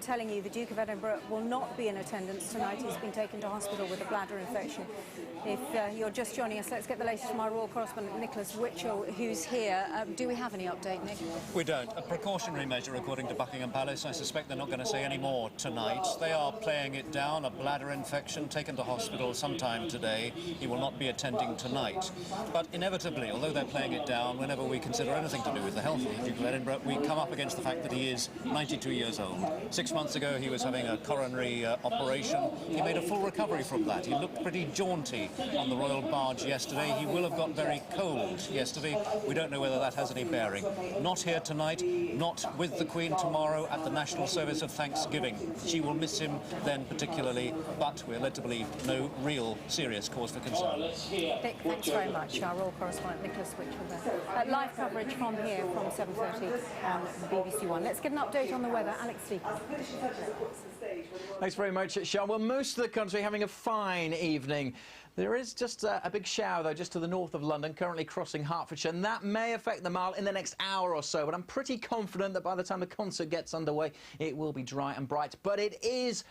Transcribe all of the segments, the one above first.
telling you the Duke of Edinburgh will not be in attendance tonight. He's been taken to hospital with a bladder infection. If you're just joining us, let's get the latest from our royal correspondent Nicholas Witchell, who's here. Do we have any update, Nick? We don't. A precautionary measure, according to Buckingham Palace. I suspect they're not going to say any more tonight. They are playing it down. A bladder infection, taken to hospital sometime today. He will not be attending tonight. But inevitably, although they're playing it down, whenever we consider anything to do with the health of the Duke of Edinburgh, we come up against the fact that he is 92 years old. 6 months ago, he was having a coronary operation. He made a full recovery from that. He looked pretty jaunty on the royal barge yesterday. He will have got very cold yesterday. We don't know whether that has any bearing. Not here tonight, not with the Queen tomorrow at the National Service of Thanksgiving. She will miss him then particularly, but we're led to believe no real serious cause for concern. Nick, thanks very much. Our royal correspondent Nicholas Witchell there. Live coverage from here from 7:30 on BBC One. Let's get an update on the weather. Alex Deakin. Thanks very much, Sean. Well, most of the country having a fine evening. There is just a big shower, though, just to the north of London, currently crossing Hertfordshire, and that may affect the Mile in the next hour or so. But I'm pretty confident that by the time the concert gets underway, it will be dry and bright. But it is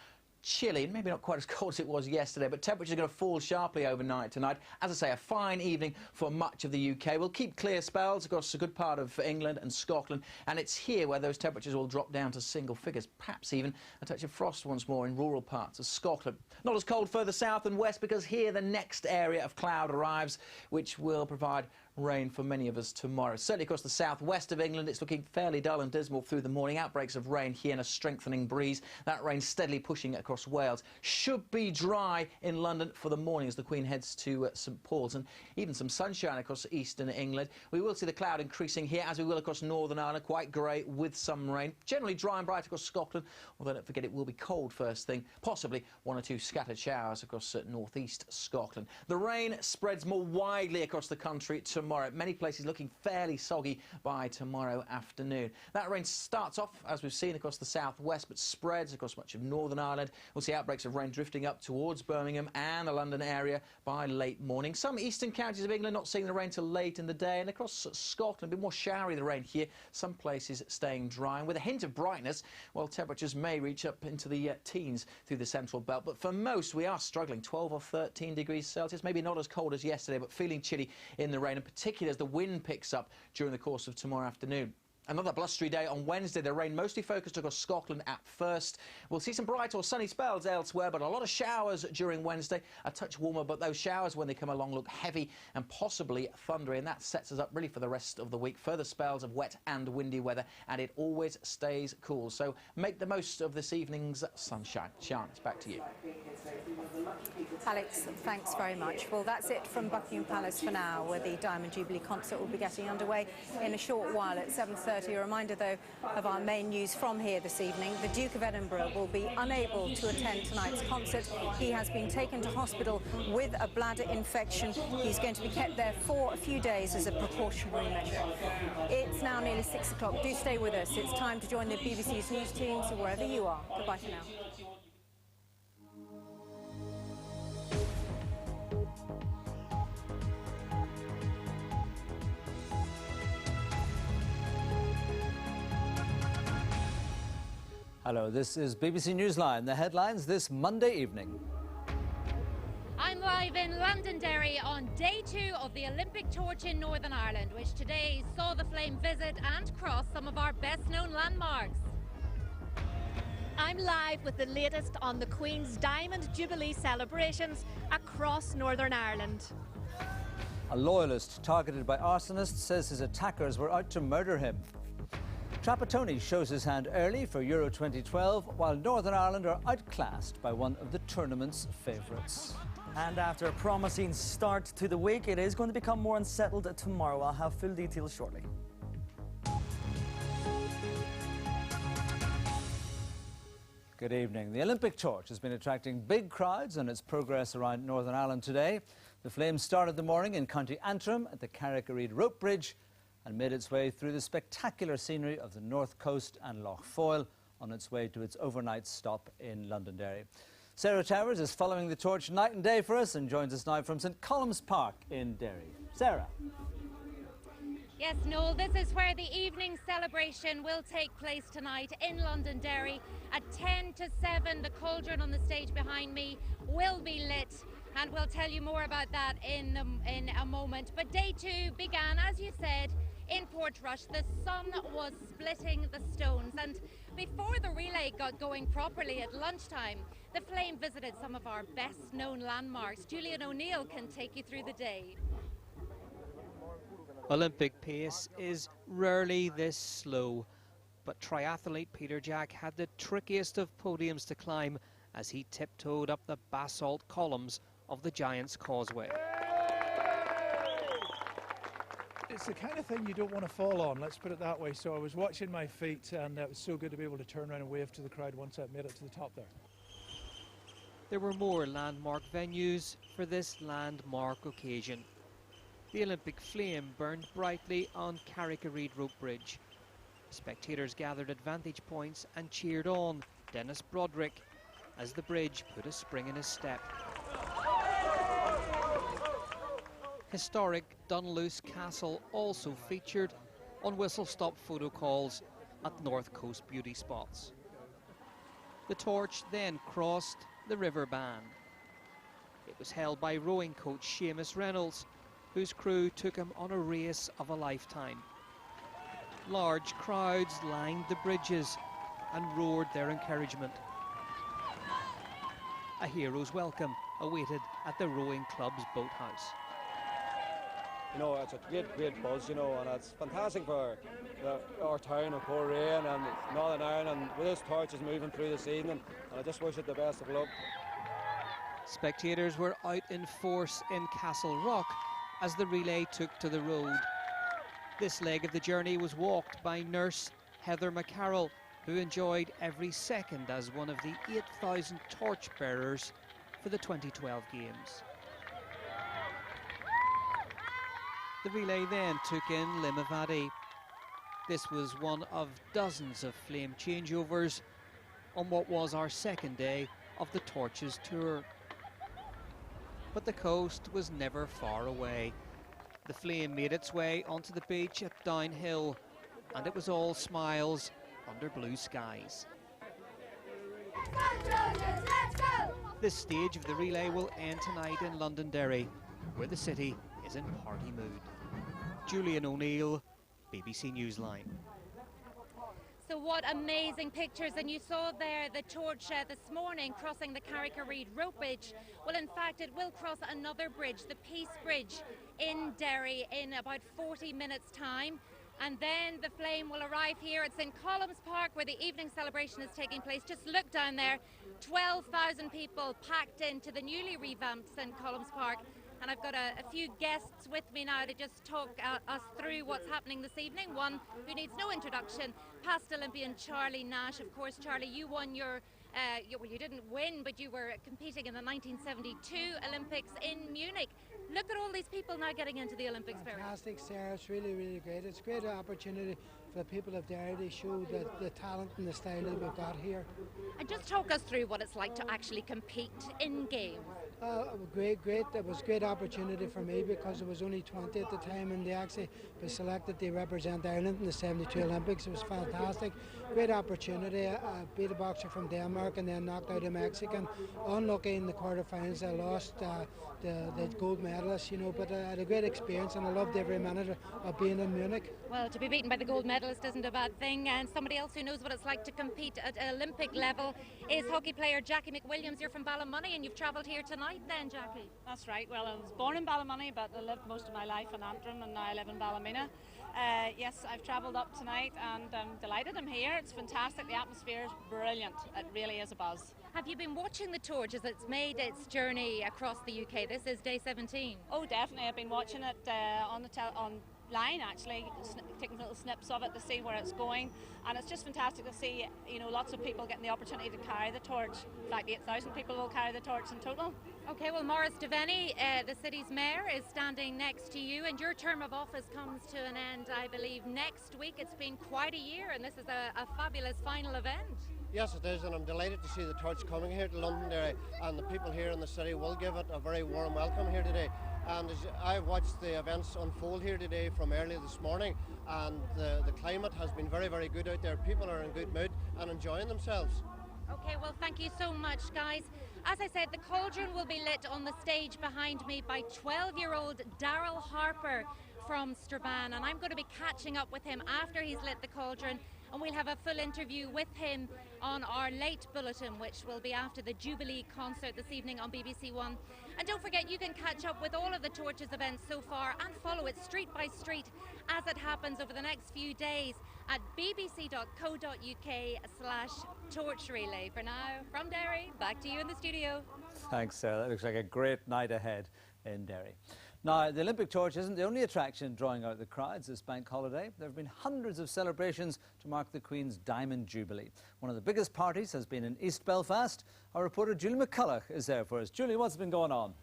chilly, maybe not quite as cold as it was yesterday, but temperatures are going to fall sharply overnight tonight. As I say, a fine evening for much of the UK. We'll keep clear spells across a good part of England and Scotland, and it's here where those temperatures will drop down to single figures, perhaps even a touch of frost once more in rural parts of Scotland. Not as cold further south and west, because here the next area of cloud arrives, which will provide rain for many of us tomorrow. Certainly across the southwest of England, it's looking fairly dull and dismal through the morning. Outbreaks of rain here and a strengthening breeze. That rain steadily pushing across Wales. Should be dry in London for the morning as the Queen heads to St Paul's, and even some sunshine across eastern England. We will see the cloud increasing here, as we will across Northern Ireland, quite grey with some rain. Generally dry and bright across Scotland, although don't forget it will be cold first thing. Possibly one or two scattered showers across northeast Scotland. The rain spreads more widely across the country tomorrow. Many places looking fairly soggy by tomorrow afternoon. That rain starts off, as we've seen, across the southwest, but spreads across much of Northern Ireland. We'll see outbreaks of rain drifting up towards Birmingham and the London area by late morning. Some eastern counties of England not seeing the rain till late in the day, and across Scotland a bit more showery the rain here. Some places staying dry, and with a hint of brightness, well, temperatures may reach up into the teens through the central belt. But for most, we are struggling. 12 or 13 degrees Celsius, maybe not as cold as yesterday, but feeling chilly in the rain, and particularly as the wind picks up during the course of tomorrow afternoon. Another blustery day on Wednesday. The rain mostly focused across Scotland at first. We'll see some bright or sunny spells elsewhere, but a lot of showers during Wednesday. A touch warmer, but those showers, when they come along, look heavy and possibly thundery, and that sets us up really for the rest of the week. Further spells of wet and windy weather, and it always stays cool. So make the most of this evening's sunshine. Sian, it's back to you. Alex, thanks very much. Well, that's it from Buckingham Palace for now, where the Diamond Jubilee concert will be getting underway in a short while at 7:30. A reminder, though, of our main news from here this evening. The Duke of Edinburgh will be unable to attend tonight's concert. He has been taken to hospital with a bladder infection. He's going to be kept there for a few days as a precautionary measure. It's now nearly 6 o'clock. Do stay with us. It's time to join the BBC's news team, so wherever you are, goodbye for now. Hello, this is BBC Newsline. The headlines this Monday evening. I'm live in Londonderry on day 2 of the Olympic torch in Northern Ireland, which today saw the flame visit and cross some of our best-known landmarks. I'm live with the latest on the Queen's Diamond Jubilee celebrations across Northern Ireland. A loyalist targeted by arsonists says his attackers were out to murder him. Trapattoni shows his hand early for Euro 2012, while Northern Ireland are outclassed by one of the tournament's favourites. And after a promising start to the week, it is going to become more unsettled tomorrow. I'll have full details shortly. Good evening. The Olympic torch has been attracting big crowds on its progress around Northern Ireland today. The flames started the morning in County Antrim at the Carrick-a-Rede rope bridge and made its way through the spectacular scenery of the North Coast and Lough Foyle on its way to its overnight stop in Londonderry. Sarah Towers is following the torch night and day for us and joins us now from St Colum's Park in Derry. Sarah. Yes, Noel, this is where the evening celebration will take place tonight in Londonderry. At 10 to 7, the cauldron on the stage behind me will be lit, and we'll tell you more about that in a moment. But day 2 began, as you said, in Portrush. The sun was splitting the stones, and before the relay got going properly at lunchtime, the flame visited some of our best known landmarks. Julian O'Neill can take you through the day. Olympic pace is rarely this slow, but triathlete Peter Jack had the trickiest of podiums to climb as he tiptoed up the basalt columns of the Giant's Causeway. It's the kind of thing you don't want to fall on, let's put it that way. So I was watching my feet, and it was so good to be able to turn around and wave to the crowd once I made it to the top there. There were more landmark venues for this landmark occasion. The Olympic flame burned brightly on Carrick-a-Rede rope bridge. Spectators gathered at vantage points and cheered on Dennis Broderick as the bridge put a spring in his step. Historic Dunluce Castle also featured on whistle-stop photo calls at North Coast beauty spots. The torch then crossed the River Bann. It was held by rowing coach Seamus Reynolds, whose crew took him on a race of a lifetime. Large crowds lined the bridges and roared their encouragement. A hero's welcome awaited at the rowing club's boathouse. You know, it's a great buzz, you know, and it's fantastic for our town of Carrick-a-Rede and Northern Ireland, and with this torches moving through this evening, and I just wish it the best of luck. Spectators were out in force in Castle Rock as the relay took to the road. This leg of the journey was walked by nurse Heather McCarroll, who enjoyed every second as one of the 8,000 torchbearers for the 2012 Games. The relay then took in Limavady. This was one of dozens of flame changeovers on what was our second day of the Torches tour. But the coast was never far away. The flame made its way onto the beach at Downhill, and it was all smiles under blue skies. This stage of the relay will end tonight in Londonderry, where the city is in party mood. Julian O'Neill, BBC Newsline. So what amazing pictures, and you saw there the torch this morning crossing the Carrick-a-Rede rope bridge. Well, in fact, it will cross another bridge, the Peace Bridge in Derry, in about 40 minutes time. And then the flame will arrive here. It's in Columns Park where the evening celebration is taking place. Just look down there, 12,000 people packed into the newly revamped St. Columns Park. And I've got a few guests with me now to just talk us through what's happening this evening. One who needs no introduction, past Olympian Charlie Nash. Of course, Charlie, you won your, well, you didn't win, but you were competing in the 1972 Olympics in Munich. Look at all these people now getting into the Olympics. Fantastic, Sarah. It's really, really great. It's a great opportunity for the people of Derry to show the talent and the style that we've got here. And just talk us through what it's like to actually compete in games. Great. It was a great opportunity for me because it was only 20 at the time, and they actually were selected to represent Ireland in the 72 Olympics. It was fantastic. Great opportunity. I beat a boxer from Denmark and then knocked out a Mexican. Unlucky in the quarterfinals. I lost the gold medalist, you know, but I had a great experience and I loved every minute of being in Munich. Well, to be beaten by the gold medalist isn't a bad thing, and somebody else who knows what it's like to compete at Olympic level is hockey player Jackie McWilliams. You're from Ballymoney and you've travelled here tonight then, Jackie? That's right. Well, I was born in Ballymoney, but I lived most of my life in Antrim, and now I live in Ballymena. Yes, I've travelled up tonight and I'm delighted I'm here. It's fantastic. The atmosphere is brilliant. It really is a buzz. Have you been watching the torch as it's made its journey across the UK? This is day 17. Oh, definitely. I've been watching it online, actually, taking little snips of it to see where it's going, and it's just fantastic to see, you know, lots of people getting the opportunity to carry the torch. In fact, 8,000 people will carry the torch in total. Okay, well, Maurice Devaney, the city's mayor, is standing next to you, and your term of office comes to an end, I believe, next week. It's been quite a year, and this is a fabulous final event. Yes, it is, and I'm delighted to see the torch coming here to Londonderry, and the people here in the city will give it a very warm welcome here today. And I watched the events unfold here today from early this morning, and the climate has been very, very good out there. People are in good mood and enjoying themselves. Okay, well, thank you so much, guys. As I said, the cauldron will be lit on the stage behind me by 12-year-old Daryl Harper from Strabane, and I'm going to be catching up with him after he's lit the cauldron, and we'll have a full interview with him on our late bulletin, which will be after the Jubilee concert this evening on BBC One. And don't forget, you can catch up with all of the Torches events so far and follow it street by street as it happens over the next few days at bbc.co.uk/torch relay. For now, from Derry, back to you in the studio. Thanks, Sarah. That looks like a great night ahead in Derry. Now, the Olympic torch isn't the only attraction drawing out the crowds this bank holiday. There have been hundreds of celebrations to mark the Queen's Diamond Jubilee. One of the biggest parties has been in East Belfast. Our reporter Julie McCulloch is there for us. Julie, what's been going on?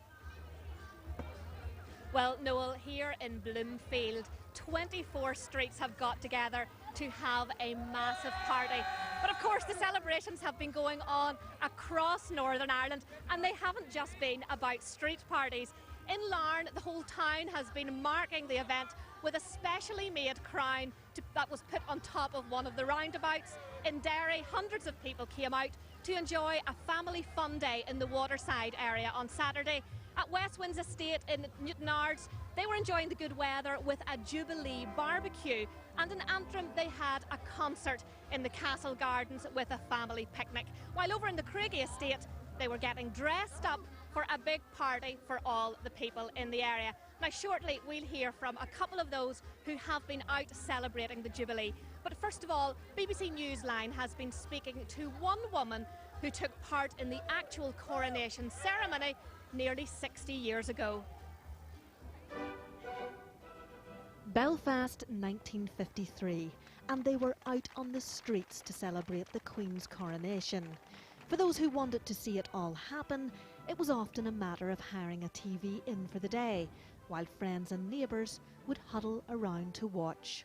Well, Noel, here in Bloomfield, 24 streets have got together to have a massive party. But of course, the celebrations have been going on across Northern Ireland, and they haven't just been about street parties. In Larne, the whole town has been marking the event with a specially made crown that was put on top of one of the roundabouts. In Derry, hundreds of people came out to enjoy a family fun day in the waterside area on Saturday. At West Winds Estate in Newtonards, they were enjoying the good weather with a Jubilee barbecue, and in Antrim they had a concert in the Castle Gardens with a family picnic. While over in the Craigie Estate, they were getting dressed up for a big party for all the people in the area. Now shortly we'll hear from a couple of those who have been out celebrating the Jubilee. But first of all, BBC Newsline has been speaking to one woman who took part in the actual coronation ceremony nearly 60 years ago. Belfast 1953, and they were out on the streets to celebrate the Queen's coronation. For those who wanted to see it all happen, it was often a matter of hiring a TV in for the day, while friends and neighbours would huddle around to watch.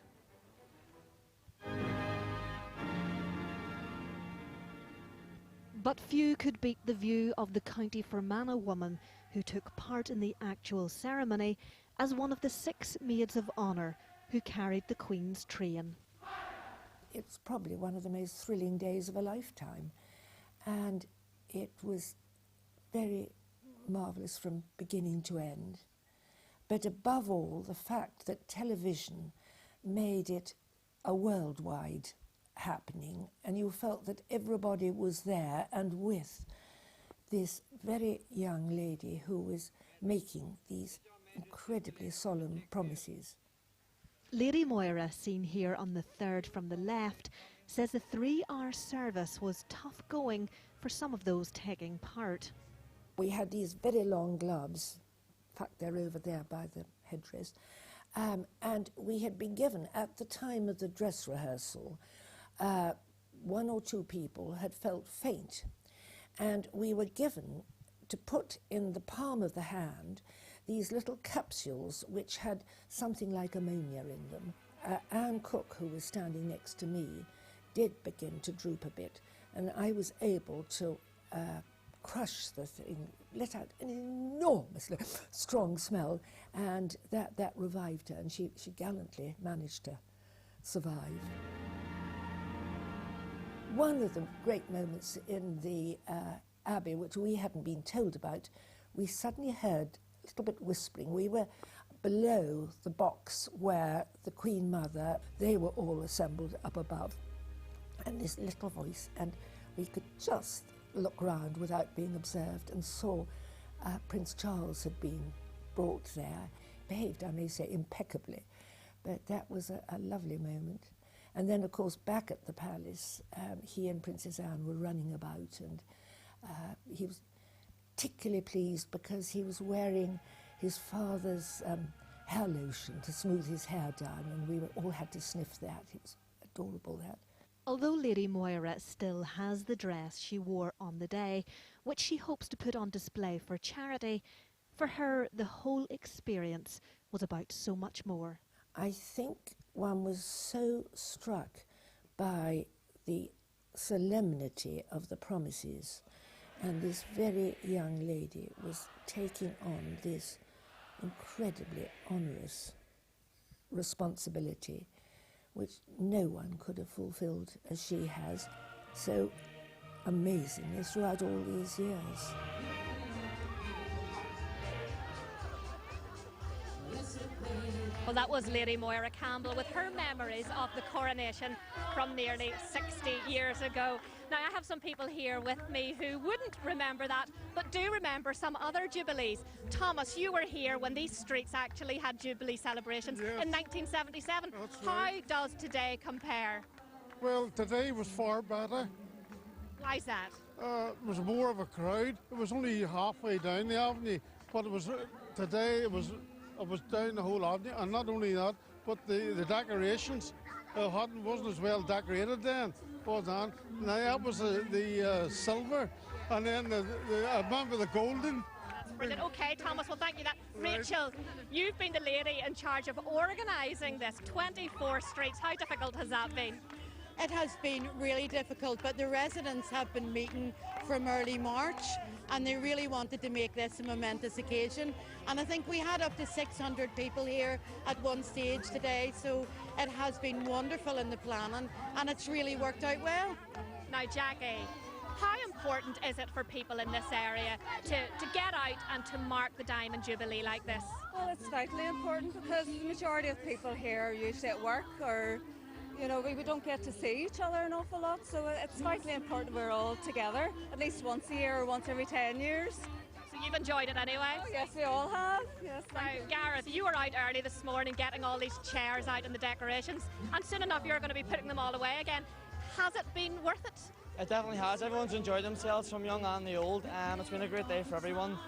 But few could beat the view of the County Fermanagh woman who took part in the actual ceremony as one of the 6 maids of honour who carried the Queen's train. It's probably one of the most thrilling days of a lifetime, and it was very marvellous from beginning to end. But above all, the fact that television made it a worldwide happening, and you felt that everybody was there and with this very young lady who was making these incredibly solemn promises. Lady Moira, seen here on the third from the left, says the 3-hour service was tough going for some of those taking part. We had these very long gloves, in fact they're over there by the headdress, and we had been given, at the time of the dress rehearsal, 1 or 2 people had felt faint, and we were given to put in the palm of the hand these little capsules which had something like ammonia in them. Anne Cook, who was standing next to me, did begin to droop a bit, and I was able to crush the thing, let out an enormously strong smell, and that revived her, and she gallantly managed to survive. One of the great moments in the Abbey, which we hadn't been told about, we suddenly heard a little bit whispering. We were below the box where the Queen Mother, they were all assembled up above, and this little voice, and we could just look round without being observed and saw Prince Charles had been brought there, behaved, I may say, impeccably, but that was a lovely moment. And then, of course, back at the palace, he and Princess Anne were running about, and he was particularly pleased because he was wearing his father's hair lotion to smooth his hair down, and we all had to sniff that. It was adorable, that. Although Lady Moira still has the dress she wore on the day, which she hopes to put on display for charity, for her the whole experience was about so much more. I think one was so struck by the solemnity of the promises, and this very young lady was taking on this incredibly onerous responsibility, which no one could have fulfilled as she has so amazingly throughout all these years. Well, that was Lady Moira Campbell with her memories of the coronation from nearly 60 years ago. Now, I have some people here with me who wouldn't remember that, but do remember some other Jubilees. Thomas, you were here when these streets actually had Jubilee celebrations in 1977. How does today compare? Well, today was far better. Why's that? It was more of a crowd. It was only halfway down the avenue, but it was today. It was down the whole avenue, and not only that, but the decorations wasn't as well decorated then. Was on. Now that was the silver, and then I remember the golden. Brilliant. Okay, Thomas, well, thank you. Rachel, you've been the lady in charge of organising this 24 streets. How difficult has that been? It has been really difficult, but the residents have been meeting from early March, and they really wanted to make this a momentous occasion. And I think we had up to 600 people here at one stage today, so it has been wonderful in the planning, and it's really worked out well. Now, Jackie, how important is it for people in this area to get out and to mark the Diamond Jubilee like this? Well, it's vitally important because the majority of people here are usually at work, or you know, we don't get to see each other an awful lot, so it's vitally important we're all together, at least once a year or once every 10 years. So you've enjoyed it anyway? Oh, yes, we all have. Yes, now, Gareth, you were out early this morning getting all these chairs out and the decorations, and soon enough you're going to be putting them all away again. Has it been worth it? It definitely has. Everyone's enjoyed themselves, from young and the old. It's been a great day for everyone,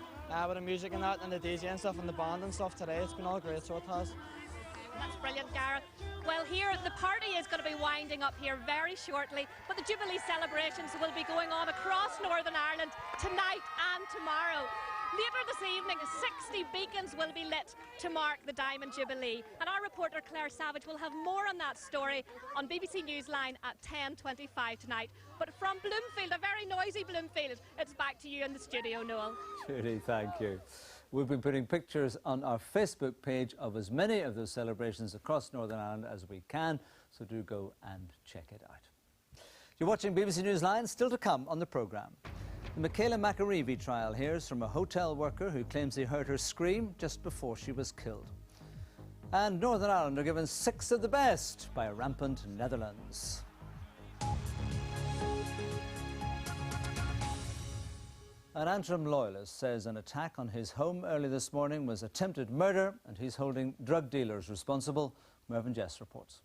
with the music and that, and the DJ and stuff, and the band and stuff today. It's been all great, so it has. That's brilliant, Gareth. Well, here the party is going to be winding up here very shortly, but the Jubilee celebrations will be going on across Northern Ireland tonight and tomorrow. Later this evening, 60 beacons will be lit to mark the Diamond Jubilee, and our reporter Claire Savage will have more on that story on BBC Newsline at 10:25 tonight. But from Bloomfield, a very noisy Bloomfield, it's back to you in the studio, Noel. Judy, thank you. We've been putting pictures on our Facebook page of as many of those celebrations across Northern Ireland as we can, so do go and check it out. You're watching BBC Newsline, still to come on the programme. The Michaela McAreevy trial hears from a hotel worker who claims he heard her scream just before she was killed. And Northern Ireland are given 6 of the best by a rampant Netherlands. An Antrim loyalist says an attack on his home early this morning was attempted murder, and he's holding drug dealers responsible. Mervyn Jess reports.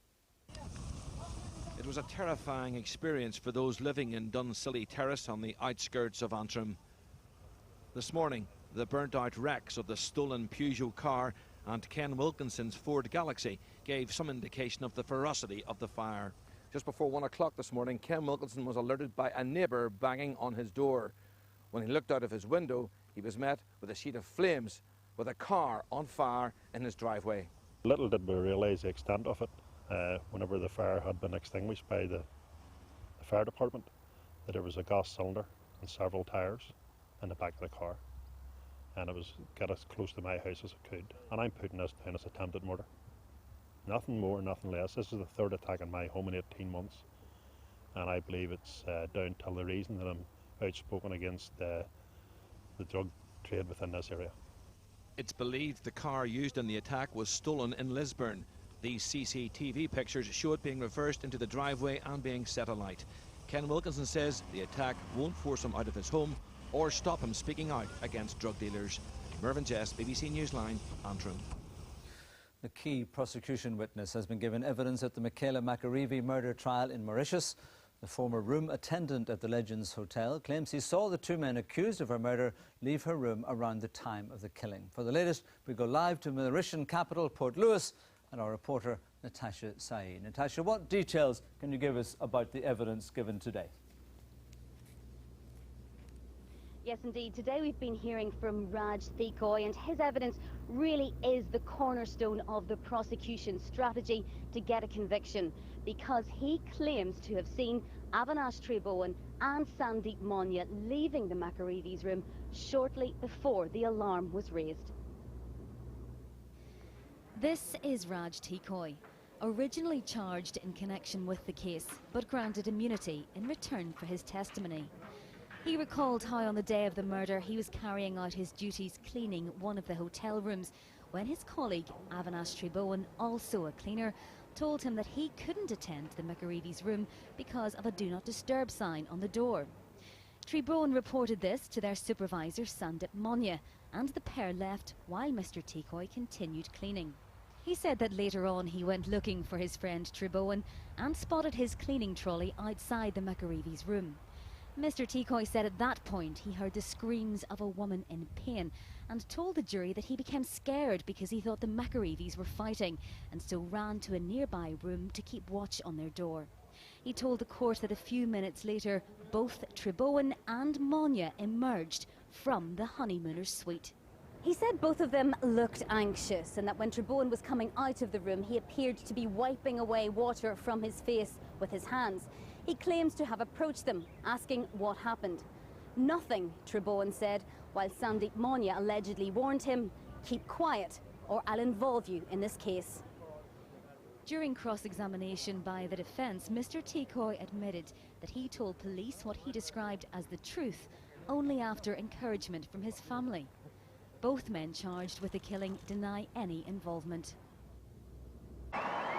It was a terrifying experience for those living in Dunsilly Terrace on the outskirts of Antrim. This morning, the burnt-out wrecks of the stolen Peugeot car and Ken Wilkinson's Ford Galaxy gave some indication of the ferocity of the fire. Just before 1 o'clock this morning, Ken Wilkinson was alerted by a neighbour banging on his door. When he looked out of his window, he was met with a sheet of flames with a car on fire in his driveway. Little did we realise the extent of it whenever the fire had been extinguished by the fire department, that there was a gas cylinder and several tyres in the back of the car, and it was get as close to my house as it could, and I'm putting this down as attempted murder. Nothing more, nothing less. This is the third attack on my home in 18 months, and I believe it's down to the reason that I'm outspoken against the drug trade within this area. It's believed the car used in the attack was stolen in Lisburn. These CCTV pictures show it being reversed into the driveway and being set alight. Ken Wilkinson says the attack won't force him out of his home or stop him speaking out against drug dealers. Mervyn Jess, BBC Newsline, Antrim. The key prosecution witness has been given evidence at the Michaela McAreevy murder trial in Mauritius. The former room attendant at the Legends Hotel claims he saw the 2 men accused of her murder leave her room around the time of the killing. For the latest, we go live to Mauritian capital Port Louis and our reporter Natasha Saeed. Natasha, what details can you give us about the evidence given today? Yes, indeed. Today we've been hearing from Raj Thikoy, and his evidence really is the cornerstone of the prosecution's strategy to get a conviction, because he claims to have seen Avinash Trebowen and Sandeep Monya leaving the McAreevy's room shortly before the alarm was raised. This is Raj Deakin, originally charged in connection with the case, but granted immunity in return for his testimony. He recalled how on the day of the murder he was carrying out his duties cleaning one of the hotel rooms when his colleague Avinash Trebowen, also a cleaner, told him that he couldn't attend the McAready's room because of a do not disturb sign on the door. Trebowen reported this to their supervisor Sandip Monya, and the pair left while Mr. Deakin continued cleaning. He said that later on he went looking for his friend Trebowen and spotted his cleaning trolley outside the McAready's room. Mr. Deakin said at that point he heard the screams of a woman in pain and told the jury that he became scared because he thought the McAready's were fighting and so ran to a nearby room to keep watch on their door. He told the court that a few minutes later both Trebowen and Monya emerged from the honeymooners' suite. He said both of them looked anxious and that when Trebowen was coming out of the room he appeared to be wiping away water from his face with his hands. He claims to have approached them, asking what happened. Nothing, Trebowen said, while Sandip Monya allegedly warned him, "Keep quiet or I'll involve you in this case." During cross-examination by the defence, Mr. Deakin admitted that he told police what he described as the truth only after encouragement from his family. Both men charged with the killing deny any involvement.